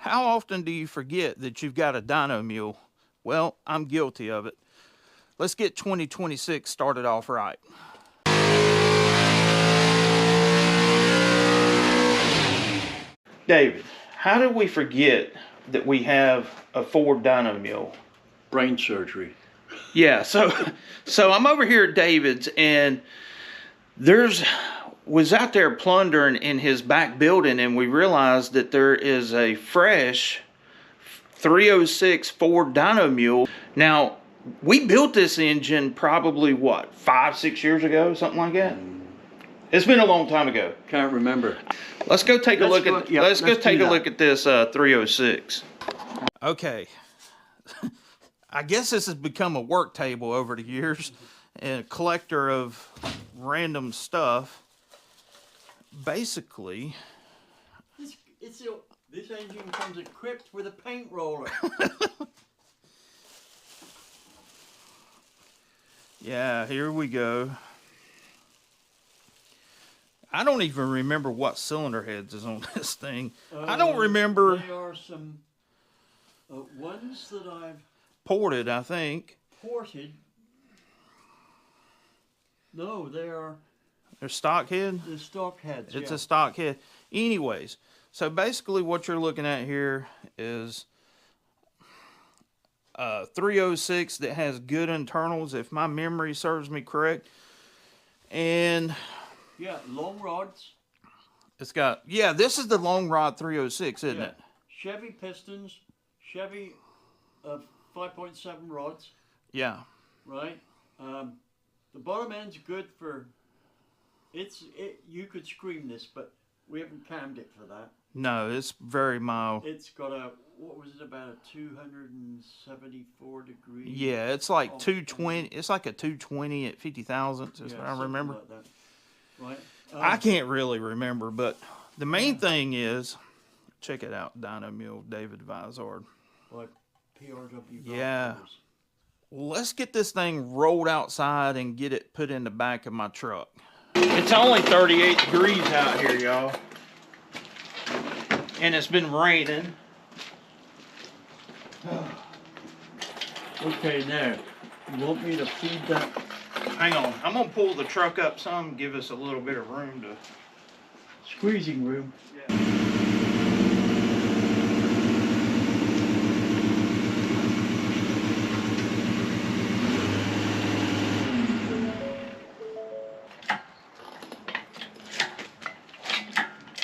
How often do you forget that you've got a dyno mule? Well, I'm guilty of it. Let's get 2026 started off right. David, how did we forget that we have a Ford dyno mule? Brain surgery. Yeah, so I'm over here at David's, and was out there plundering in his back building, and we realized that there is a fresh 306 Ford dyno mule. Now, we built this engine probably what, 5-6 years ago, something like that. It's been a long time ago. Can't remember. Let's go take a look at let's go take a look at this 306. Okay. I guess this has become a work table over the years and a collector of random stuff. Basically, this engine comes equipped with a paint roller. Yeah, here we go. I don't even remember what cylinder heads is on this thing. I don't remember. There are some ones that I've ported, I think. Ported? No, they're stock head? The stock heads, It's a stock head. Anyways, so basically what you're looking at here is a 306 that has good internals, if my memory serves me correct. And yeah, long rods. It's got, yeah, this is the long rod 306, isn't it? Chevy pistons, Chevy 5.7 rods. Yeah. Right. The bottom end's good for. You could scream this, but we haven't cammed it for that. No, it's very mild. It's got about a 274 degree. Yeah, it's like 220. It's like a 220 at 50 thousandths, is what I remember. Like that. Right. I can't really remember, but the main thing is, check it out, Dyno Mule, David Vizard. Like PRW. Yeah. Well, let's get this thing rolled outside and get it put in the back of my truck. It's only 38 degrees out here, y'all. And it's been raining. Okay, now, you want me to feed that? Hang on, I'm gonna pull the truck up some, give us a little bit of room to... Squeezing room. Yeah.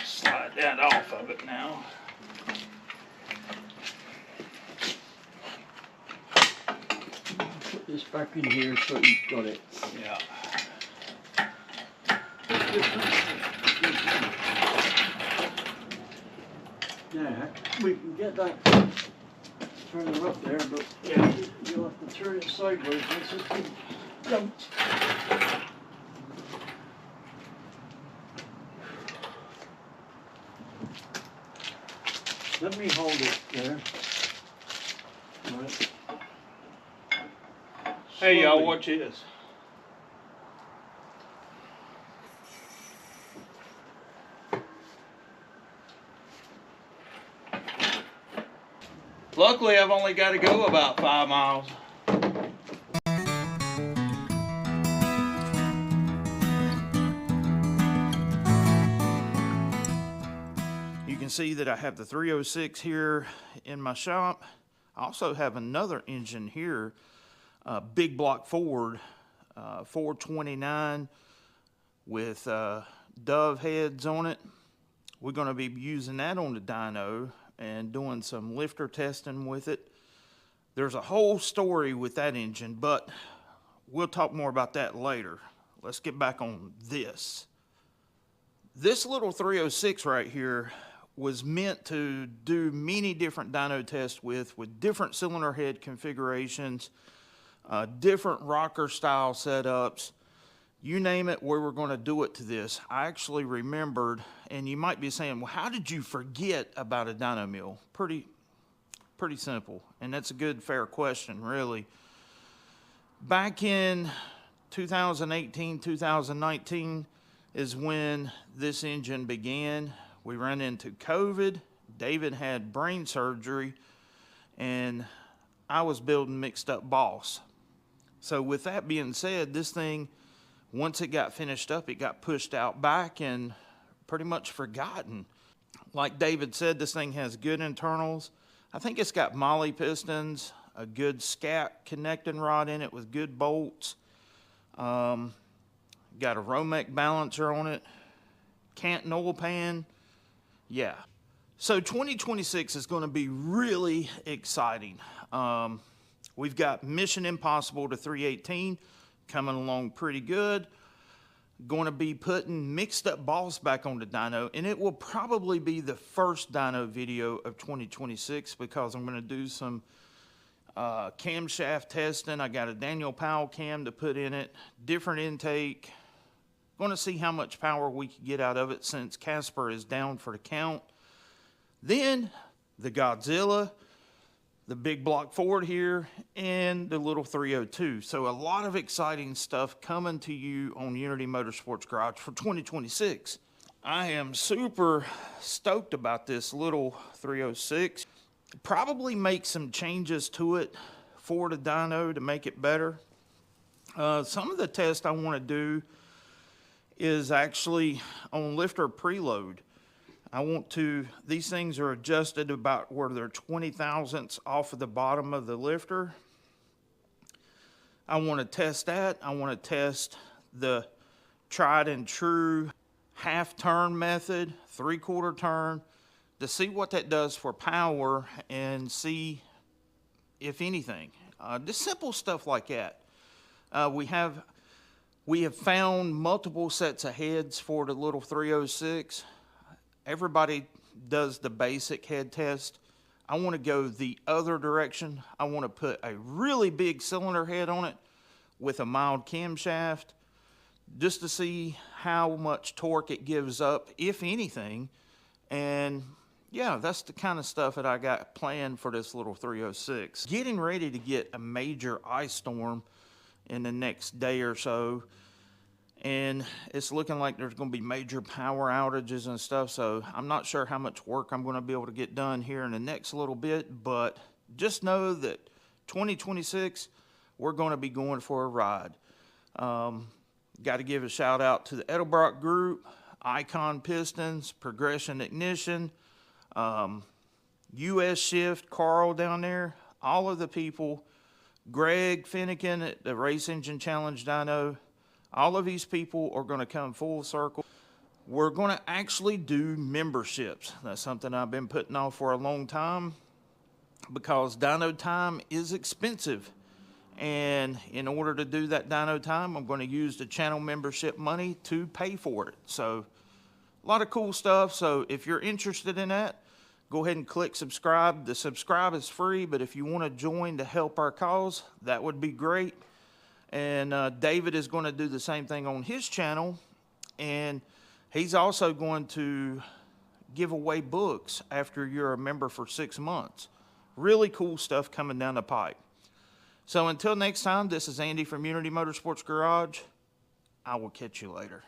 Slide that off of it now. Put this back in here so you've got it. Yeah. Yeah, we can get that turn it up there, but Yeah. You'll have to turn it sideways once it's been dumped. Let me hold it there. Right. Hey y'all, watch this. Luckily, I've only got to go about 5 miles. You can see that I have the 306 here in my shop. I also have another engine here, big block Ford, 429 with dove heads on it. We're going to be using that on the dyno and doing some lifter testing with it. There's a whole story with that engine, but we'll talk more about that later. Let's get back on this. This little 306 right here was meant to do many different dyno tests with different cylinder head configurations, different rocker style setups. You name it, we were going to do it to this. I actually remembered, and you might be saying, well, how did you forget about a dyno mule? Pretty simple, and that's a good, fair question, really. Back in 2018, 2019 is when this engine began. We ran into COVID David had brain surgery, and I was building mixed up boss. So with that being said, this thing, once it got finished up, it got pushed out back and pretty much forgotten. Like David said, this thing has good internals. I think it's got molly pistons, a good scat connecting rod in it with good bolts. Got a Romex balancer on it. Canton oil pan. Yeah. So 2026 is going to be really exciting. We've got Mission Impossible to 318 coming along pretty good. Going to be putting mixed up balls back on the dyno, and it will probably be the first dyno video of 2026 because I'm going to do some camshaft testing. I got a Daniel Powell cam to put in it, different intake. Going to see how much power we can get out of it since Casper is down for the count. Then the Godzilla, the big block Ford here, and the little 302. So a lot of exciting stuff coming to you on Unity Motorsports Garage for 2026. I am super stoked about this little 306. Probably make some changes to it for the dyno to make it better. Some of the tests I want to do is actually on lifter preload. I want to, these things are adjusted about where they're 20 thousandths off of the bottom of the lifter. I want to test that. I want to test the tried and true half turn method, 3/4 turn, to see what that does for power and see if anything. Just simple stuff like that. We have found multiple sets of heads for the little 306. Everybody does the basic head test. I want to go the other direction. I want to put a really big cylinder head on it with a mild camshaft just to see how much torque it gives up, if anything. And yeah, that's the kind of stuff that I got planned for this little 306. Getting ready to get a major ice storm in the next day or so. And it's looking like there's going to be major power outages and stuff, so I'm not sure how much work I'm going to be able to get done here in the next little bit, but just know that 2026, we're going to be going for a ride. Got to give a shout out to the Edelbrock Group, Icon Pistons, Progression Ignition, US Shift, Carl down there, all of the people, Greg Finnegan at the Race Engine Challenge Dyno. All of these people are going to come full circle. We're going to actually do memberships. That's something I've been putting off for a long time because dyno time is expensive. And in order to do that dyno time, I'm going to use the channel membership money to pay for it. So a lot of cool stuff. So if you're interested in that, go ahead and click subscribe. The subscribe is free, but if you want to join to help our cause, that would be great. And David is going to do the same thing on his channel. And he's also going to give away books after you're a member for 6 months. Really cool stuff coming down the pipe. So until next time, this is Andy from Unity Motorsports Garage. I will catch you later.